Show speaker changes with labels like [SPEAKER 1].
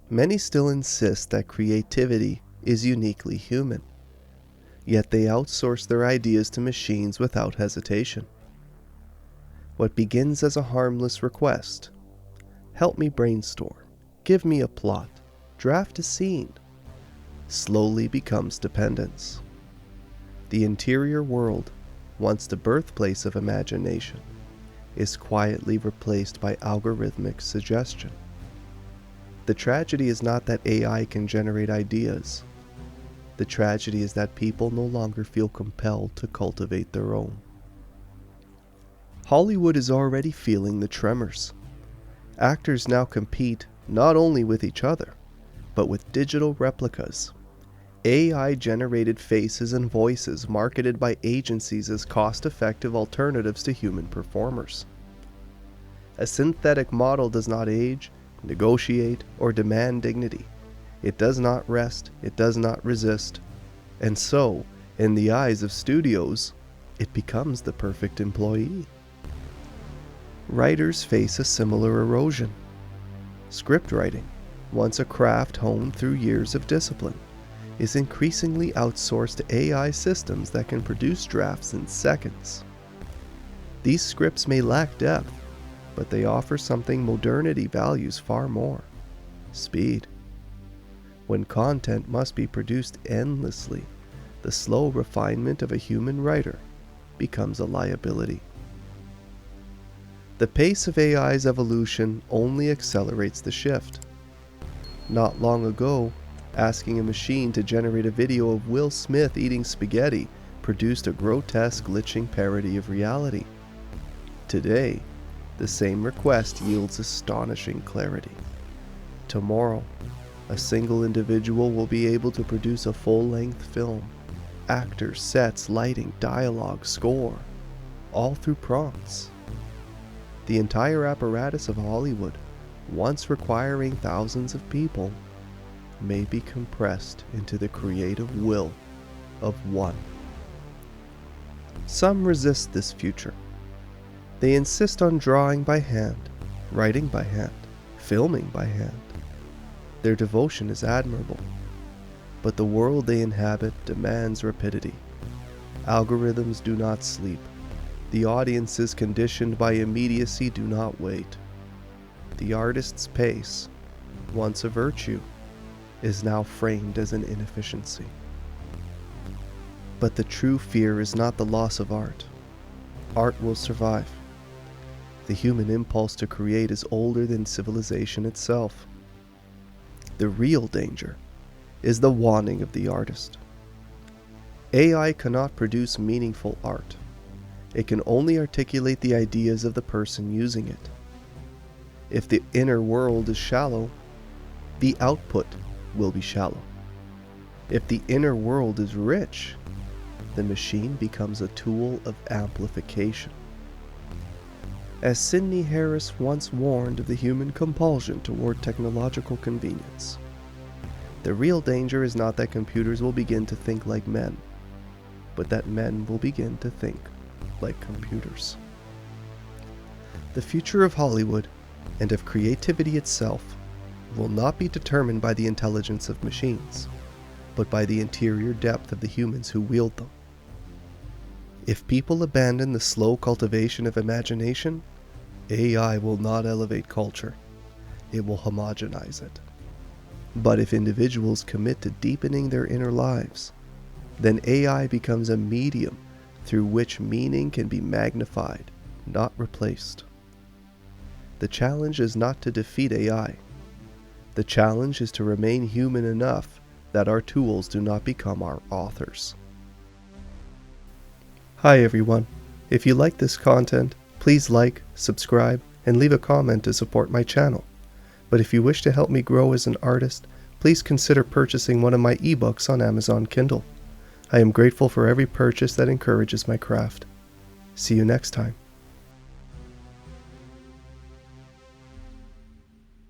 [SPEAKER 1] Many still insist that creativity is uniquely human, yet they outsource their ideas to machines without hesitation. What begins as a harmless request, help me brainstorm, give me a plot, draft a scene, slowly becomes dependence. The interior world, once the birthplace of imagination, is quietly replaced by algorithmic suggestion. The tragedy is not that AI can generate ideas. The tragedy is that people no longer feel compelled to cultivate their own. Hollywood is already feeling the tremors. Actors now compete not only with each other, but with digital replicas, AI-generated faces and voices marketed by agencies as cost-effective alternatives to human performers. A synthetic model does not age, negotiate, or demand dignity. It does not rest, it does not resist, and so, in the eyes of studios, it becomes the perfect employee. Writers face a similar erosion. Script writing, once a craft honed through years of discipline, is increasingly outsourced to AI systems that can produce drafts in seconds. These scripts may lack depth, but they offer something modernity values far more: speed. When content must be produced endlessly, the slow refinement of a human writer becomes a liability. The pace of AI's evolution only accelerates the shift. Not long ago, asking a machine to generate a video of Will Smith eating spaghetti produced a grotesque, glitching parody of reality. Today, the same request yields astonishing clarity. Tomorrow, a single individual will be able to produce a full-length film. Actors, sets, lighting, dialogue, score, all through prompts. The entire apparatus of Hollywood, once requiring thousands of people, may be compressed into the creative will of one. Some resist this future. They insist on drawing by hand, writing by hand, filming by hand. Their devotion is admirable, but the world they inhabit demands rapidity. Algorithms do not sleep. The audiences conditioned by immediacy do not wait. The artist's pace, once a virtue, is now framed as an inefficiency. But the true fear is not the loss of art. Art will survive. The human impulse to create is older than civilization itself. The real danger is the wanting of the artist. AI cannot produce meaningful art. It can only articulate the ideas of the person using it. If the inner world is shallow, the output will be shallow. If the inner world is rich, the machine becomes a tool of amplification. As Sidney Harris once warned of the human compulsion toward technological convenience, the real danger is not that computers will begin to think like men, but that men will begin to think like computers. The future of Hollywood and of creativity itself will not be determined by the intelligence of machines, but by the interior depth of the humans who wield them. If people abandon the slow cultivation of imagination, AI will not elevate culture, it will homogenize it. But if individuals commit to deepening their inner lives, then AI becomes a medium through which meaning can be magnified, not replaced. The challenge is not to defeat AI. The challenge is to remain human enough that our tools do not become our authors. Hi everyone. If you like this content, please like, subscribe, and leave a comment to support my channel. But if you wish to help me grow as an artist, please consider purchasing one of my ebooks on Amazon Kindle. I am grateful for every purchase that encourages my craft. See you next time.